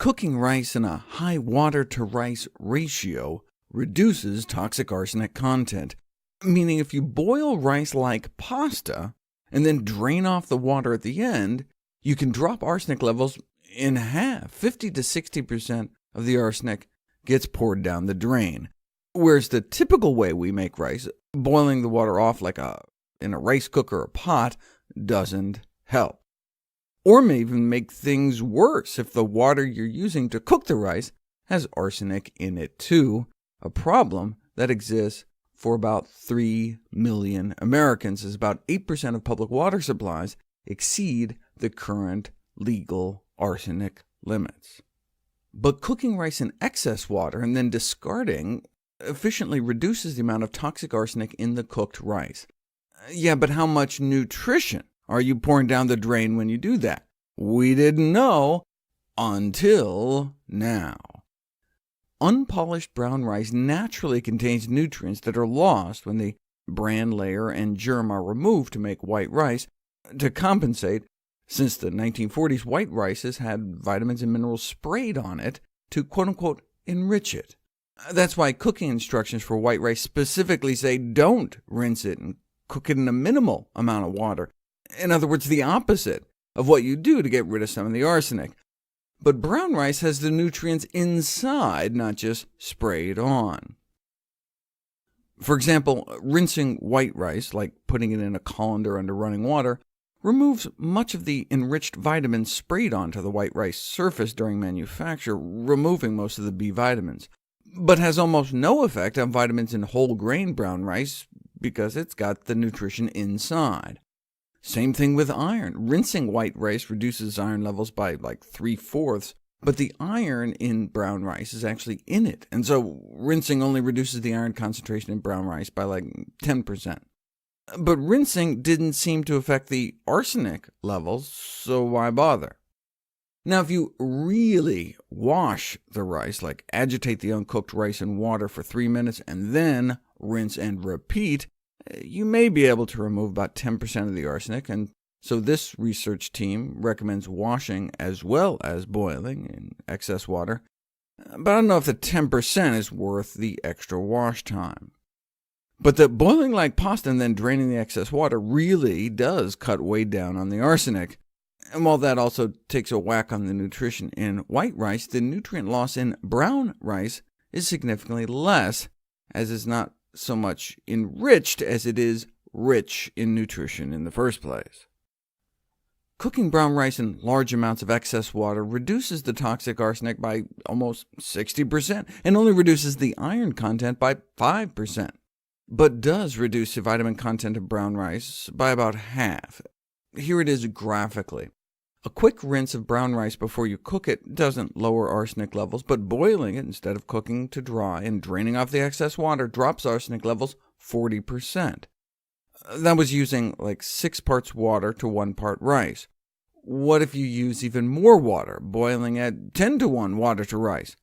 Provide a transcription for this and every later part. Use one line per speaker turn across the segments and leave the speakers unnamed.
Cooking rice in a high water-to-rice ratio reduces toxic arsenic content, meaning if you boil rice like pasta and then drain off the water at the end, you can drop arsenic levels in half. 50 to 60% of the arsenic gets poured down the drain, whereas the typical way we make rice, boiling the water off like in a rice cooker or pot, doesn't help. Or may even make things worse if the water you're using to cook the rice has arsenic in it too, a problem that exists for about 3 million Americans, as about 8% of public water supplies exceed the current legal arsenic limits. But cooking rice in excess water and then discarding efficiently reduces the amount of toxic arsenic in the cooked rice. Yeah, but how much nutrition are you pouring down the drain when you do that? We didn't know until now. Unpolished brown rice naturally contains nutrients that are lost when the bran layer and germ are removed to make white rice. To compensate, since the 1940s, white rice has had vitamins and minerals sprayed on it to quote-unquote enrich it. That's why cooking instructions for white rice specifically say don't rinse it and cook it in a minimal amount of water. In other words, the opposite of what you do to get rid of some of the arsenic. But brown rice has the nutrients inside, not just sprayed on. For example, rinsing white rice, like putting it in a colander under running water, removes much of the enriched vitamins sprayed onto the white rice surface during manufacture, removing most of the B vitamins, but has almost no effect on vitamins in whole grain brown rice because it's got the nutrition inside. Same thing with iron. Rinsing white rice reduces iron levels by like 3/4, but the iron in brown rice is actually in it, and so rinsing only reduces the iron concentration in brown rice by like 10%. But rinsing didn't seem to affect the arsenic levels, so why bother? Now, if you really wash the rice, like agitate the uncooked rice in water for 3 minutes and then rinse and repeat, you may be able to remove about 10% of the arsenic, and so this research team recommends washing as well as boiling in excess water. But I don't know if the 10% is worth the extra wash time. But the boiling like pasta and then draining the excess water really does cut way down on the arsenic. And while that also takes a whack on the nutrition in white rice, the nutrient loss in brown rice is significantly less, as it's not so much enriched as it is rich in nutrition in the first place. Cooking brown rice in large amounts of excess water reduces the toxic arsenic by almost 60%, and only reduces the iron content by 5%, but does reduce the vitamin content of brown rice by about half. Here it is graphically. A quick rinse of brown rice before you cook it doesn't lower arsenic levels, but boiling it instead of cooking to dry and draining off the excess water drops arsenic levels 40%. That was using like 6 parts water to 1 part rice. What if you use even more water, boiling at 10 to 1 water to rice?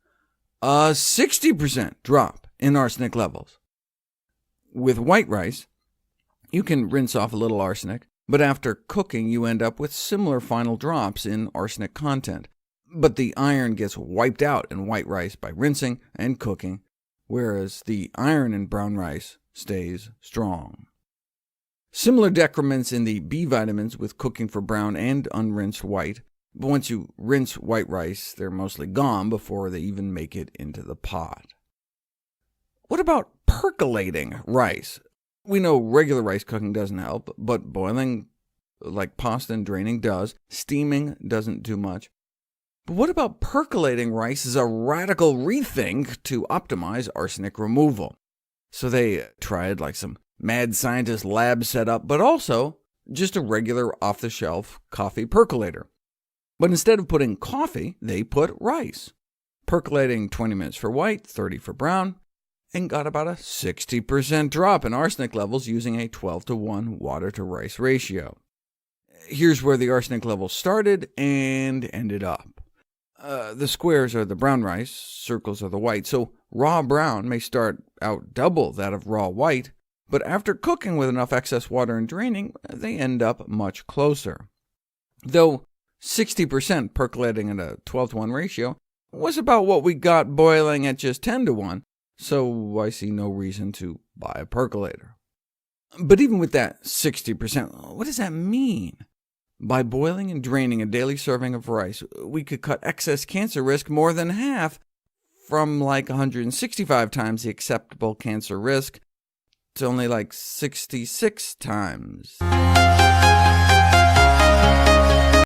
A 60% drop in arsenic levels. With white rice, you can rinse off a little arsenic, but after cooking you end up with similar final drops in arsenic content. But the iron gets wiped out in white rice by rinsing and cooking, whereas the iron in brown rice stays strong. Similar decrements in the B vitamins with cooking for brown and unrinsed white, but once you rinse white rice, they're mostly gone before they even make it into the pot. What about percolating rice? We know regular rice cooking doesn't help, but boiling like pasta and draining does. Steaming doesn't do much. But what about percolating rice as a radical rethink to optimize arsenic removal? So they tried like some mad scientist lab setup, but also just a regular off-the-shelf coffee percolator. But instead of putting coffee, they put rice, percolating 20 minutes for white, 30 for brown, and got about a 60% drop in arsenic levels using a 12 to 1 water to rice ratio. Here's where the arsenic levels started and ended up. The squares are the brown rice, circles are the white, so raw brown may start out double that of raw white, but after cooking with enough excess water and draining, they end up much closer. Though 60% percolating at a 12 to 1 ratio was about what we got boiling at just 10 to 1, so I see no reason to buy a percolator. But even with that 60%, what does that mean? By boiling and draining a daily serving of rice, we could cut excess cancer risk more than half, from like 165 times the acceptable cancer risk to only like 66 times.